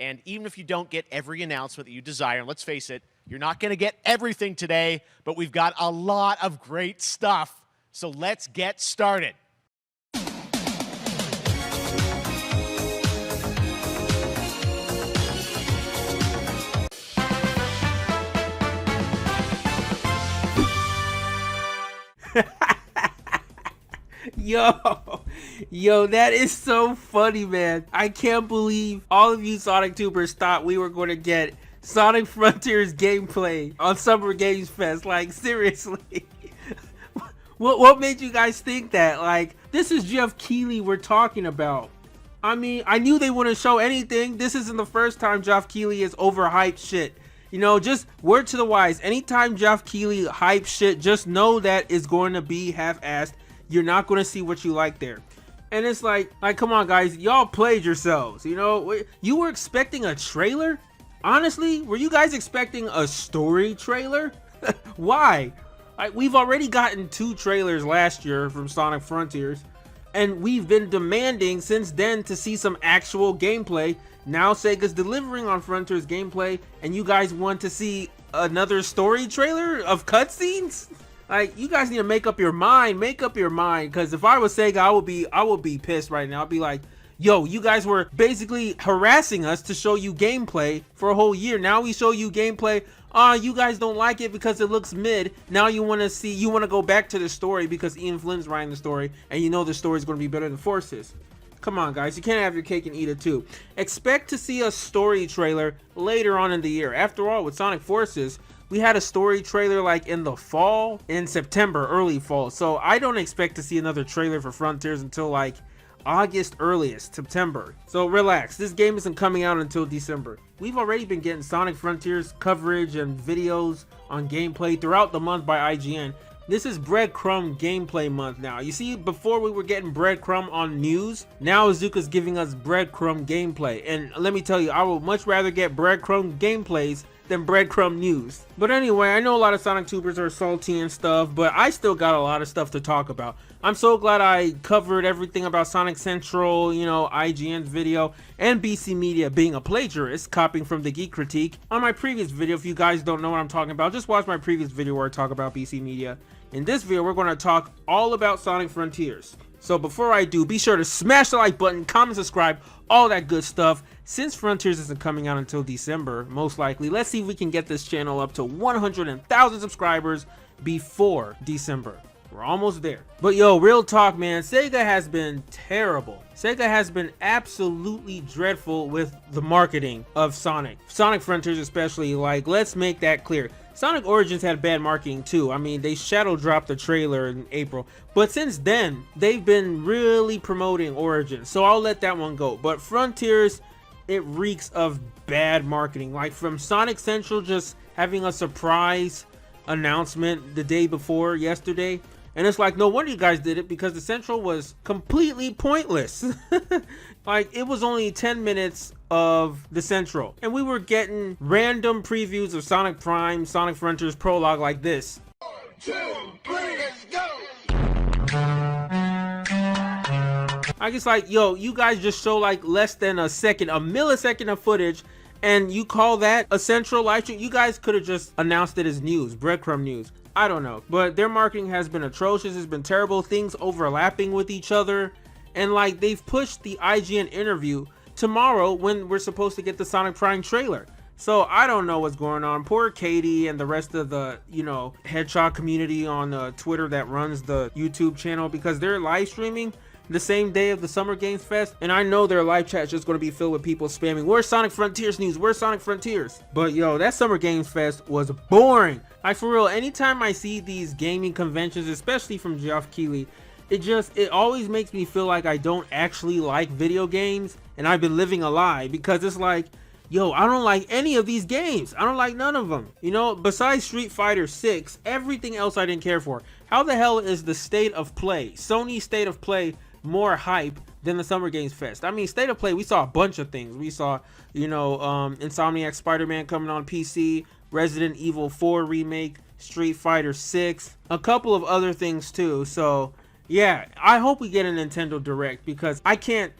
And even if you don't get every announcement that you desire, and let's face it, you're not going to get everything today, but we've got a lot of great stuff. So let's get started. Yo, that is so funny, man. I can't believe all of you Sonic Tubers thought we were going to get Sonic Frontiers gameplay on Summer Games Fest. Like, seriously. What made you guys think that? Like, this is Jeff Keighley we're talking about. I mean, I knew they wouldn't show anything. This isn't the first time Jeff Keighley has overhyped shit. You know, just word to the wise. Anytime Jeff Keighley hypes shit, just know that it's going to be half-assed. You're not going to see what you like there. And it's like, come on, guys. Y'all played yourselves. You know, you were expecting a trailer? Honestly, were you guys expecting a story trailer? Why? We've already gotten 2 trailers last year from Sonic Frontiers. And we've been demanding since then to see some actual gameplay. Now Sega's delivering on Frontiers gameplay. And you guys want to see another story trailer of cutscenes? Like, you guys need to make up your mind. Make up your mind. Because if I was Sega, I would be pissed right now. I'd be like, yo, you guys were basically harassing us to show you gameplay for a whole year. Now we show you gameplay. You guys don't like it because it looks mid. Now you want to go back to the story because Ian Flynn's writing the story. And you know the story is going to be better than Forces. Come on, guys. You can't have your cake and eat it too. Expect to see a story trailer later on in the year. After all, with Sonic Forces, we had a story trailer like in the fall, in September, early fall. So I don't expect to see another trailer for Frontiers until like August earliest, September. So relax, this game isn't coming out until December. We've already been getting Sonic Frontiers coverage and videos on gameplay throughout the month by IGN. This is breadcrumb gameplay month now. You see, before we were getting breadcrumb on news, now Azuka's giving us breadcrumb gameplay. And let me tell you, I would much rather get breadcrumb gameplays than breadcrumb news. But anyway, I know a lot of Sonic Tubers are salty and stuff, but I still got a lot of stuff to talk about. I'm so glad I covered everything about Sonic Central, you know, IGN's video, and BC Media being a plagiarist, copying from the Geek Critique. On my previous video, if you guys don't know what I'm talking about, just watch my previous video where I talk about BC Media. In this video, we're going to talk all about Sonic Frontiers. So before I do, be sure to smash the like button, comment, subscribe, all that good stuff. Since Frontiers isn't coming out until December, most likely, let's see if we can get this channel up to 100,000 subscribers before December. We're almost there. But yo, real talk, man, Sega has been terrible. Sega has been absolutely dreadful with the marketing of Sonic Frontiers especially. Like, let's make that clear. Sonic Origins had bad marketing too. I mean, they shadow dropped the trailer in April, but since then they've been really promoting Origins, so I'll let that one go. But Frontiers, it reeks of bad marketing. Like, from Sonic Central just having a surprise announcement the day before yesterday, and it's like, no wonder you guys did it, because the Central was completely pointless. Like, it was only 10 minutes of the Central, and we were getting random previews of Sonic Prime, Sonic Frontiers Prologue like this. 1, 2, 3, let's go! I guess, like, yo, you guys just show like less than a millisecond of footage, and you call that a Central live stream? You guys could have just announced it as news, breadcrumb news. I don't know, but their marketing has been atrocious. It's been terrible, things overlapping with each other, and like, they've pushed the IGN interview tomorrow when we're supposed to get the Sonic Prime trailer. So I don't know what's going on. Poor Katie and the rest of the, you know, Hedgehog community on Twitter that runs the YouTube channel, because they're live streaming the same day of the Summer Games Fest, and I know their live chat is just going to be filled with people spamming, where's Sonic Frontiers news, where's Sonic Frontiers? But yo, that Summer Games Fest was boring. Like, for real, anytime I see these gaming conventions, especially from Geoff Keighley, it always makes me feel like I don't actually like video games, and I've been living a lie, because it's like, yo, I don't like any of these games. I don't like none of them. You know, besides Street Fighter 6, everything else I didn't care for. How the hell is the State of Play, Sony's State of Play, more hype than the Summer Games Fest? I mean, State of Play, we saw a bunch of things. We saw, you know, Insomniac Spider-Man coming on PC, Resident Evil 4 remake, Street Fighter 6, a couple of other things too. So Yeah, I hope we get a Nintendo Direct because I can't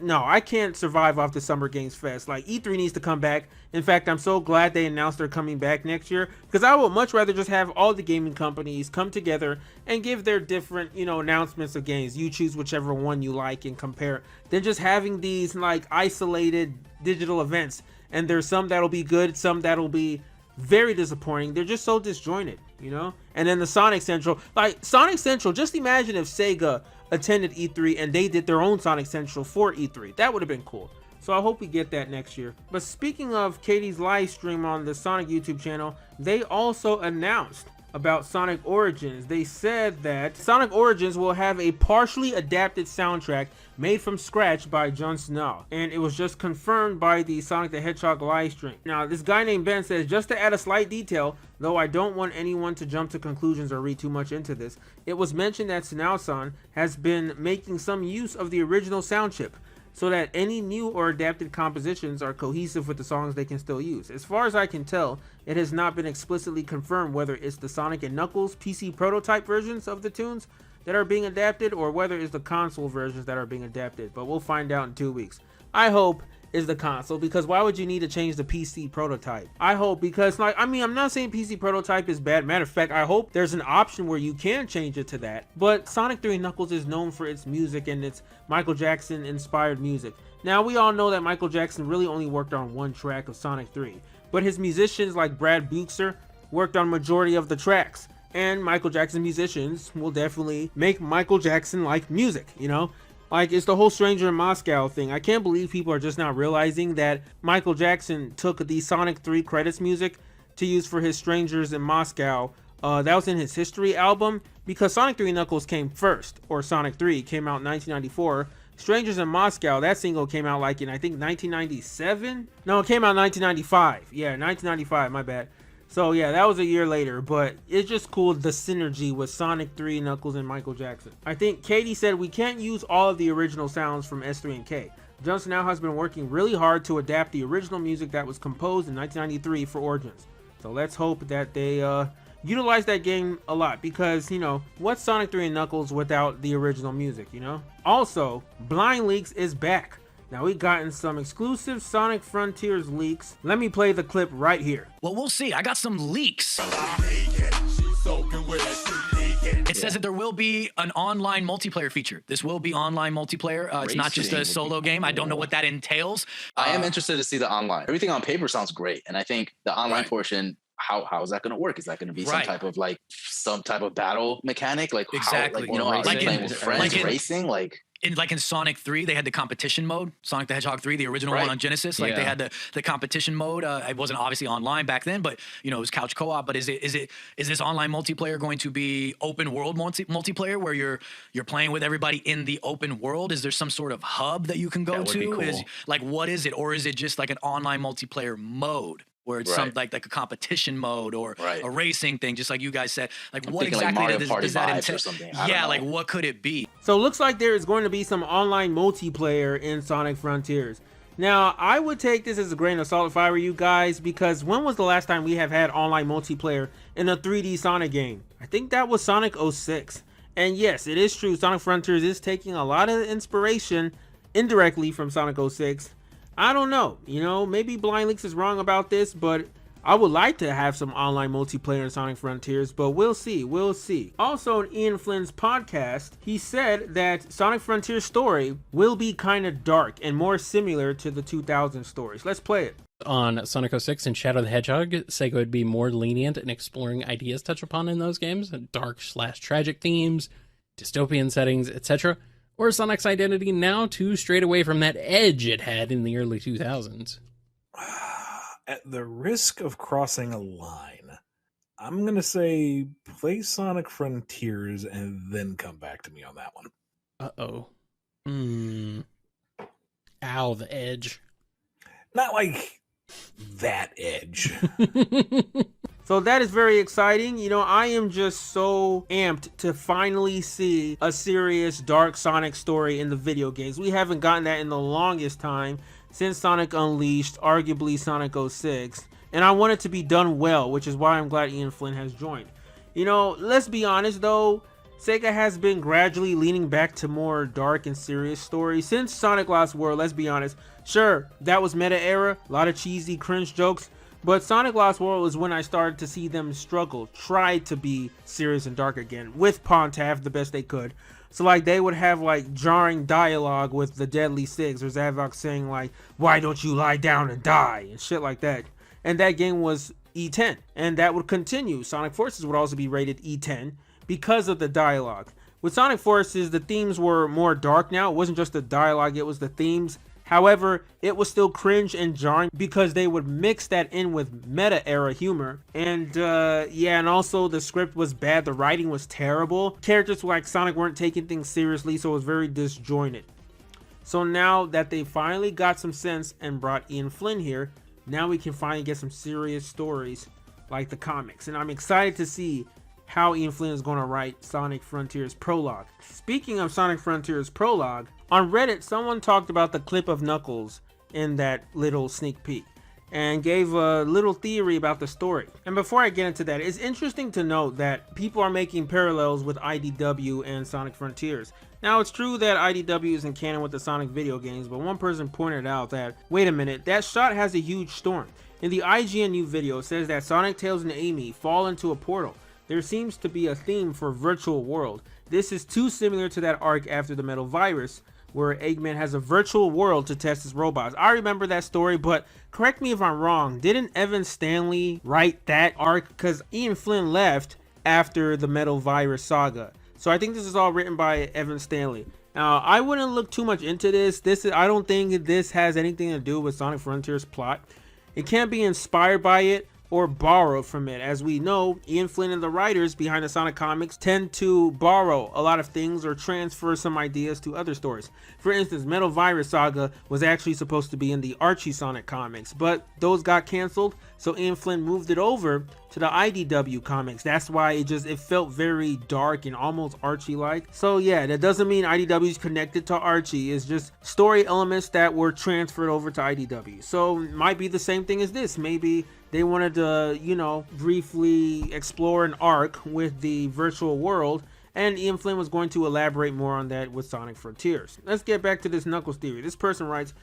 survive off the Summer Games Fest. Like, E3 needs to come back. In fact, I'm so glad they announced they're coming back next year because I would much rather just have all the gaming companies come together and give their different, announcements of games. You choose whichever one you like and compare, than just having these like isolated digital events. And there's some that'll be good, some that'll be very disappointing. They're just so disjointed, and then the Sonic Central, just imagine if Sega attended E3 and they did their own Sonic Central for E3. That would have been cool. So I hope we get that next year. But speaking of Katie's live stream on the Sonic YouTube channel, they also announced about Sonic Origins. They said that Sonic Origins will have a partially adapted soundtrack made from scratch by Jon Snow, and it was just confirmed by the Sonic the Hedgehog live stream. Now, this guy named Ben says, just to add a slight detail, though I don't want anyone to jump to conclusions or read too much into this, it was mentioned that Snow-san has been making some use of the original sound chip, so that any new or adapted compositions are cohesive with the songs they can still use. As far as I can tell, it has not been explicitly confirmed whether it's the Sonic and Knuckles PC prototype versions of the tunes that are being adapted or whether it's the console versions that are being adapted, but we'll find out in 2 weeks. I hope is the console, because why would you need to change the PC prototype? I hope, because I'm not saying PC prototype is bad. Matter of fact, I hope there's an option where you can change it to that. But Sonic 3 Knuckles is known for its music and its Michael Jackson inspired music. Now, we all know that Michael Jackson really only worked on one track of Sonic 3, but his musicians like Brad Buxer worked on majority of the tracks. And Michael Jackson musicians will definitely make Michael Jackson like music, Like, it's the whole Stranger in Moscow thing. I can't believe people are just now realizing that Michael Jackson took the Sonic 3 credits music to use for his Strangers in Moscow. That was in his History album, because Sonic 3 Knuckles came first, or Sonic 3 came out in 1994. Strangers in Moscow, that single came out like in, I think, 1997? No, it came out in 1995. Yeah, 1995, my bad. So yeah, that was a year later, but it's just cool, the synergy with Sonic 3, Knuckles, and Michael Jackson. I think Katie said we can't use all of the original sounds from S3 and K. Jon Snow has been working really hard to adapt the original music that was composed in 1993 for Origins. So let's hope that they utilize that game a lot, because, what's Sonic 3 and Knuckles without the original music, Also, Blind Leaks is back. Now, we've gotten some exclusive Sonic Frontiers leaks. Let me play the clip right here. Well, we'll see. I got some leaks. It says that there will be an online multiplayer feature. This will be online multiplayer. It's not just a solo game. I don't know what that entails. I am interested to see the online. Everything on paper sounds great. And I think the online portion, how is that going to work? Is that going to be some type of battle mechanic? Like, exactly. Playing with friends, racing? In Sonic 3, they had the competition mode. Sonic the Hedgehog 3, the original one on Genesis. They had the competition mode. It wasn't obviously online back then, but it was couch co-op. But is this online multiplayer going to be open world multiplayer where you're playing with everybody in the open world? Is there some sort of hub that you can go to? Cool. What is it, or is it just like an online multiplayer mode? Where it's some like a competition mode or a racing thing, just like you guys said. What exactly does that entail? Yeah, what could it be? So it looks like there is going to be some online multiplayer in Sonic Frontiers. Now, I would take this as a grain of salt if I were you guys, because when was the last time we have had online multiplayer in a 3D Sonic game? I think that was Sonic 06. And yes, it is true, Sonic Frontiers is taking a lot of inspiration indirectly from Sonic 06. I don't know, maybe Blind Leaks is wrong about this, but I would like to have some online multiplayer in Sonic Frontiers, but we'll see. Also, in Ian Flynn's podcast, he said that Sonic Frontiers story will be kind of dark and more similar to the 2000 stories. Let's play it. On Sonic 06 and Shadow the Hedgehog, Sega would be more lenient in exploring ideas touched upon in those games, dark/tragic themes, dystopian settings, etc., or Sonic's identity now too straight away from that edge it had in the early 2000s? At the risk of crossing a line, I'm going to say play Sonic Frontiers and then come back to me on that one. Uh-oh. Ow, the edge. Not like that edge. So that is very exciting. I am just so amped to finally see a serious dark Sonic story in the video games. We haven't gotten that in the longest time, since Sonic Unleashed, arguably Sonic 06. And I want it to be done well, which is why I'm glad Ian Flynn has joined. Let's be honest though, Sega has been gradually leaning back to more dark and serious stories since Sonic Lost World, let's be honest. Sure, that was meta era, a lot of cheesy cringe jokes, but Sonic Lost World was when I started to see them struggle, try to be serious and dark again, with Pontaff the best they could. So like they would have like jarring dialogue with the Deadly Six or Zavok saying like, "Why don't you lie down and die?" and shit like that. And that game was E10, and that would continue. Sonic Forces would also be rated E10 because of the dialogue. With Sonic Forces, the themes were more dark now. It wasn't just the dialogue, it was the themes. However, it was still cringe and jarring because they would mix that in with meta era humor. And yeah, and also the script was bad, the writing was terrible. Characters like Sonic weren't taking things seriously, so it was very disjointed. So now that they finally got some sense and brought Ian Flynn here, now we can finally get some serious stories like the comics. And I'm excited to see how Ian Flynn is going to write Sonic Frontiers Prologue. Speaking of Sonic Frontiers Prologue, on Reddit, someone talked about the clip of Knuckles in that little sneak peek and gave a little theory about the story. And before I get into that, it's interesting to note that people are making parallels with IDW and Sonic Frontiers. Now, it's true that IDW isn't canon with the Sonic video games, but one person pointed out that, wait a minute, that shot has a huge storm. In the IGNU video, it says that Sonic, Tails, and Amy fall into a portal. There seems to be a theme for virtual world. This is too similar to that arc after the Metal Virus, where Eggman has a virtual world to test his robots. I remember that story, but correct me if I'm wrong, didn't Evan Stanley write that arc? Because Ian Flynn left after the Metal Virus saga. So I think this is all written by Evan Stanley. Now, I wouldn't look too much into this. I don't think this has anything to do with Sonic Frontiers plot. It can't be inspired by it or borrow from it. As we know, Ian Flynn and the writers behind the Sonic comics tend to borrow a lot of things or transfer some ideas to other stories. For instance, Metal Virus Saga was actually supposed to be in the Archie Sonic comics, but those got canceled, so Ian Flynn moved it over to the IDW comics. That's why it felt very dark and almost Archie-like. So yeah, that doesn't mean IDW is connected to Archie. It's just story elements that were transferred over to IDW. So it might be the same thing as this. Maybe they wanted to, briefly explore an arc with the virtual world, and Ian Flynn was going to elaborate more on that with Sonic Frontiers. Let's get back to this Knuckles theory. This person writes,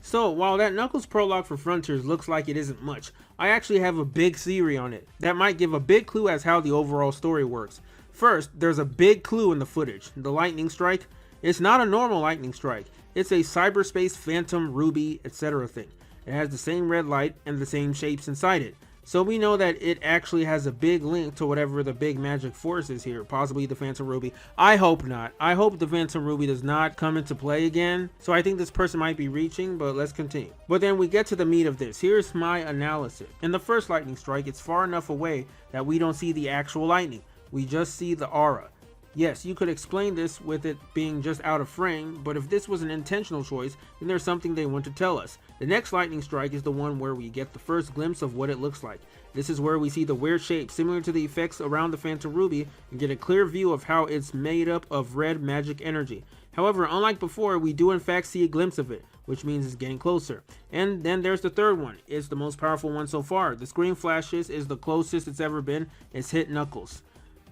so while that Knuckles prologue for Frontiers looks like it isn't much, I actually have a big theory on it that might give a big clue as how the overall story works. First, there's a big clue in the footage. The lightning strike. It's not a normal lightning strike. It's a cyberspace phantom, ruby, etc. thing. It has the same red light and the same shapes inside it. So we know that it actually has a big link to whatever the big magic force is here, possibly the Phantom Ruby. I hope not. I hope the Phantom Ruby does not come into play again. So I think this person might be reaching, but let's continue. But then we get to the meat of this. Here's my analysis. In the first lightning strike, it's far enough away that we don't see the actual lightning. We just see the aura. Yes, you could explain this with it being just out of frame, but if this was an intentional choice, then there's something they want to tell us. The next lightning strike is the one where we get the first glimpse of what it looks like. This is where we see the weird shape similar to the effects around the Phantom Ruby and get a clear view of how it's made up of red magic energy. However, unlike before, we do in fact see a glimpse of it, which means it's getting closer. And then there's the third one. It's the most powerful one so far. The screen flashes is the closest it's ever been. It's hit Knuckles.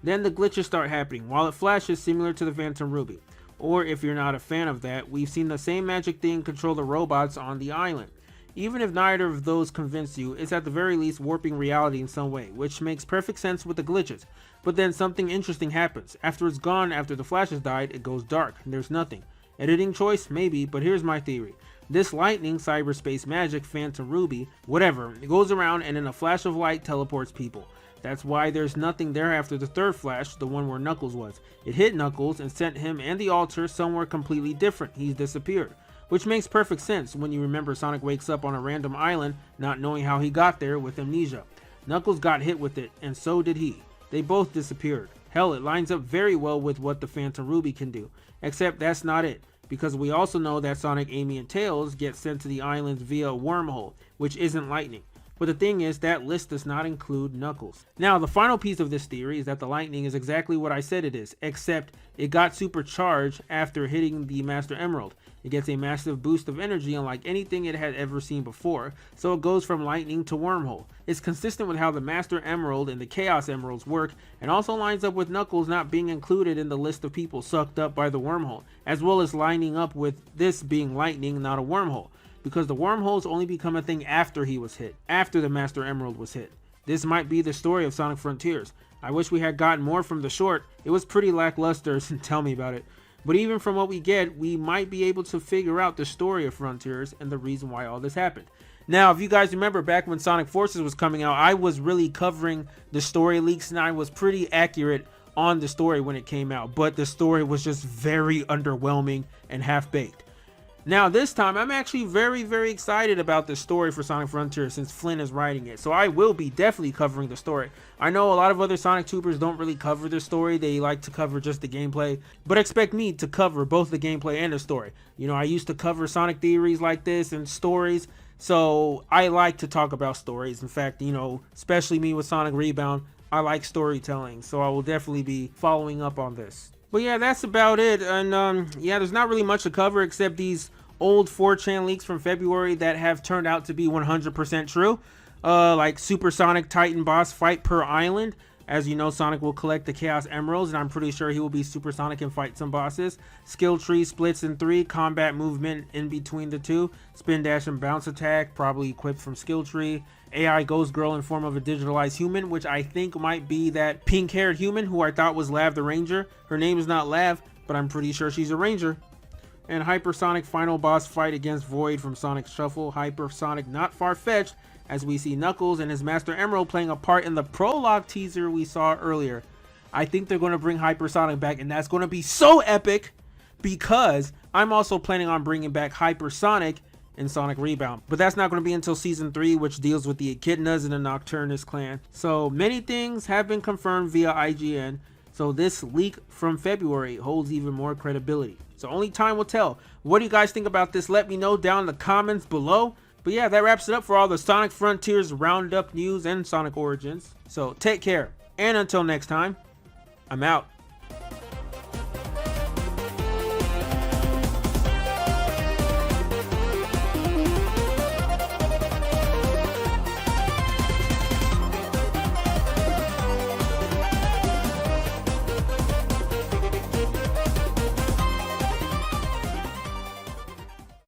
Then the glitches start happening while it flashes, similar to the Phantom Ruby. Or if you're not a fan of that, we've seen the same magic thing control the robots on the island. Even if neither of those convince you, it's at the very least warping reality in some way, which makes perfect sense with the glitches. But then something interesting happens. After it's gone, after the flashes died, it goes dark, and there's nothing. Editing choice? Maybe, but here's my theory. This lightning, cyberspace magic, Phantom Ruby, whatever, it goes around and in a flash of light teleports people. That's why there's nothing there after the third flash, the one where Knuckles was. It hit Knuckles and sent him and the altar somewhere completely different. He's disappeared. Which makes perfect sense when you remember Sonic wakes up on a random island, not knowing how he got there with amnesia. Knuckles got hit with it, and so did he. They both disappeared. Hell, it lines up very well with what the Phantom Ruby can do. Except that's not it, because we also know that Sonic, Amy, and Tails get sent to the islands via a wormhole, which isn't lightning. But the thing is, that list does not include Knuckles. Now, the final piece of this theory is that the lightning is exactly what I said it is, except it got supercharged after hitting the Master Emerald. It gets a massive boost of energy unlike anything it had ever seen before, so it goes from lightning to wormhole. It's consistent with how the Master Emerald and the Chaos Emeralds work, and also lines up with Knuckles not being included in the list of people sucked up by the wormhole, as well as lining up with this being lightning, not a wormhole, because the wormholes only become a thing after he was hit, after the Master Emerald was hit. This might be the story of Sonic Frontiers. I wish we had gotten more from the short. It was pretty lackluster, tell me about it. But even from what we get, we might be able to figure out the story of Frontiers and the reason why all this happened. Now, if you guys remember back when Sonic Forces was coming out, I was really covering the story leaks and I was pretty accurate on the story when it came out, but the story was just very underwhelming and half-baked. Now this time, I'm actually very, very excited about the story for Sonic Frontiers since Flynn is writing it. So I will be definitely covering the story. I know a lot of other Sonic Tubers don't really cover the story. They like to cover just the gameplay. But expect me to cover both the gameplay and the story. You know, I used to cover Sonic theories like this and stories. So I like to talk about stories. In fact, you know, especially me with Sonic Rebound, I like storytelling. So I will definitely be following up on this. But yeah, that's about it. And yeah, there's not really much to cover except these old 4chan leaks from February that have turned out to be 100% true. Like Supersonic Titan boss fight per island. As you know, Sonic will collect the Chaos Emeralds, and I'm pretty sure he will be Supersonic and fight some bosses. Skill tree splits in 3, combat movement in between the 2, spin dash and bounce attack, probably equipped from skill tree. AI Ghost Girl in form of a digitalized human, which I think might be that pink-haired human who I thought was Lav the Ranger. Her name is not Lav, but I'm pretty sure she's a Ranger. And Hypersonic final boss fight against Void from Sonic Shuffle. Hypersonic not far-fetched, as we see Knuckles and his Master Emerald playing a part in the Prologue teaser we saw earlier. I think they're going to bring Hypersonic back, and that's going to be so epic because I'm also planning on bringing back Hypersonic in Sonic Rebound. But that's not going to be until Season 3, which deals with the Echidnas and the Nocturnus clan. So many things have been confirmed via IGN, so this leak from February holds even more credibility. So only time will tell. What do you guys think about this? Let me know down in the comments below. But yeah, that wraps it up for all the Sonic Frontiers Roundup news and Sonic Origins. So take care. And until next time, I'm out.